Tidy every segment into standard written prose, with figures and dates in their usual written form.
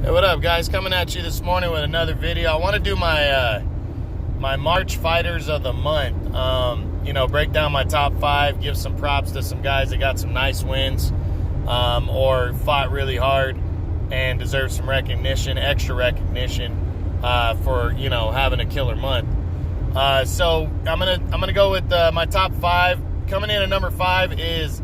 Hey, what up, guys? Coming at you this morning with another video. I want to do my my March fighters of the month. Break down my top 5, give some props to some guys that got some nice wins or fought really hard and deserve some recognition, extra recognition for having a killer month. So I'm gonna go with my top 5. Coming in at number 5 is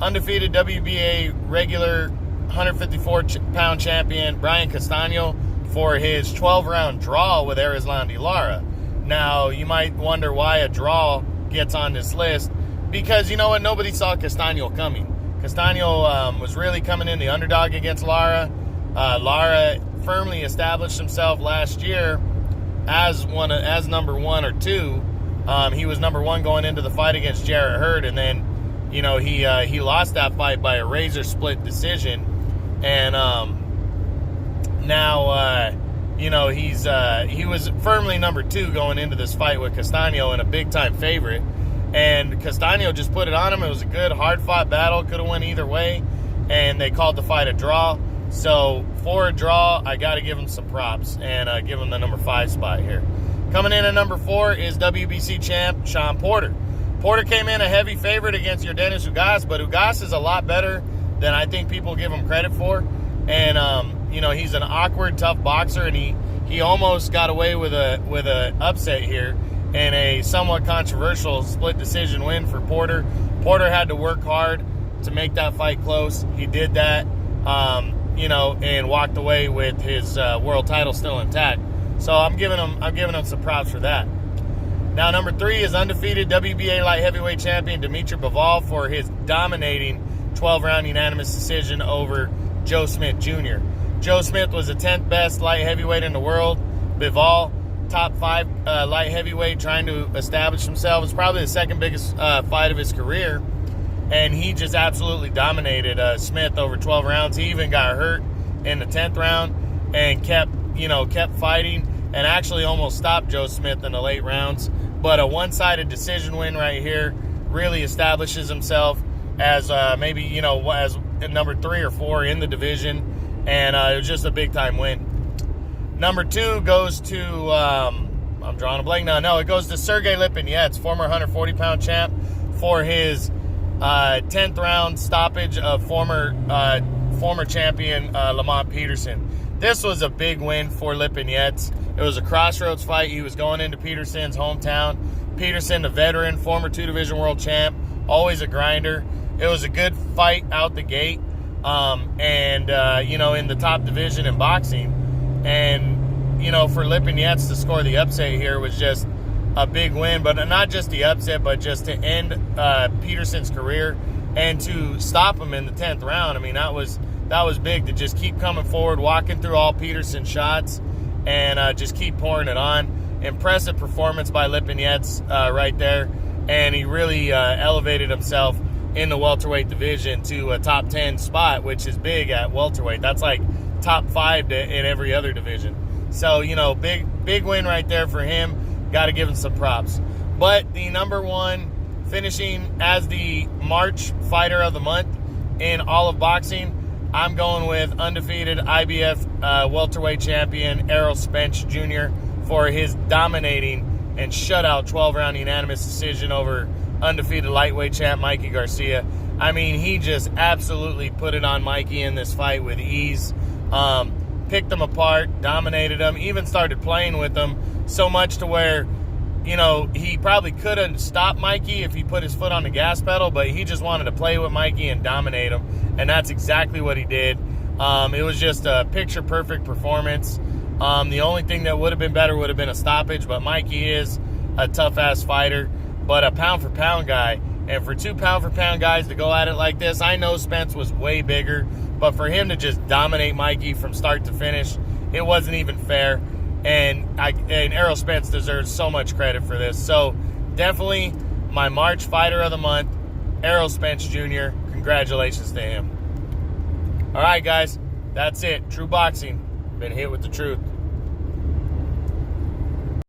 undefeated WBA regular 154-pound champion Brian Castaño for his 12-round draw with Erislandy Lara. Now, you might wonder why a draw gets on this list, because you know what? Nobody saw Castaño coming. Castaño was really coming in the underdog against Lara. Lara firmly established himself last year as number 1 or 2. He was number 1 going into the fight against Jarrett Hurd, and then he lost that fight by a razor split decision. And now he was firmly number 2 going into this fight with Castaño and a big time favorite. And Castaño just put it on him. It was a good, hard-fought battle. Could have went either way. And they called the fight a draw. So for a draw, I got to give him some props and give him the number 5 spot here. Coming in at number 4 is WBC champ Shawn Porter. Porter came in a heavy favorite against Yordenis Ugas, but Ugas is a lot better than I think people give him credit for. And he's an awkward, tough boxer, and he almost got away with a upset here and a somewhat controversial split decision win for Porter. Porter had to work hard to make that fight close. He did that, and walked away with his world title still intact. So I'm giving him some props for that. Now, number 3 is undefeated WBA light heavyweight champion Dimitri Bivol for his dominating 12-round unanimous decision over Joe Smith Jr. Joe Smith was the 10th best light heavyweight in the world. Bivol, top 5 light heavyweight, trying to establish himself. It's probably the second biggest fight of his career, and he just absolutely dominated Smith over 12 rounds. He even got hurt in the 10th round and kept fighting and actually almost stopped Joe Smith in the late rounds. But a one-sided decision win right here really establishes himself as as number 3 or 4 in the division, and it was just a big-time win. Number 2 goes to, I'm drawing a blank now. No, it goes to Sergey Lipinets, former 140-pound champ, for his 10th round stoppage of former champion Lamont Peterson. This was a big win for Lipinets. It was a crossroads fight. He was going into Peterson's hometown. Peterson, the veteran, former 2-division world champ, always a grinder. It was a good fight out the gate, in the top division in boxing. And, for Lipinets to score the upset here was just a big win. But not just the upset, but just to end Peterson's career and to stop him in the 10th round. I mean, that was big, to just keep coming forward, walking through all Peterson's shots, and just keep pouring it on. Impressive performance by Lipinets right there. And he really elevated himself in the welterweight division to a top 10 spot, which is big at welterweight. That's like top 5 in every other division. So, big win right there for him. Got to give him some props. But the number 1, finishing as the March fighter of the month in all of boxing, I'm going with undefeated IBF welterweight champion Errol Spence Jr. for his dominating and shutout 12-round unanimous decision over undefeated lightweight champ Mikey Garcia. I mean, he just absolutely put it on Mikey in this fight with ease. Picked him apart, dominated him, even started playing with him so much to where, he probably could have stopped Mikey if he put his foot on the gas pedal, but he just wanted to play with Mikey and dominate him, and that's exactly what he did. It was just a picture-perfect performance. The only thing that would have been better would have been a stoppage, but Mikey is a tough-ass fighter, but a pound-for-pound guy. And for 2 pound-for-pound guys to go at it like this, I know Spence was way bigger, but for him to just dominate Mikey from start to finish, it wasn't even fair. And Errol Spence deserves so much credit for this. So definitely my March fighter of the month, Errol Spence Jr. Congratulations to him. All right, guys, that's it. True Boxing. Been hit with the truth.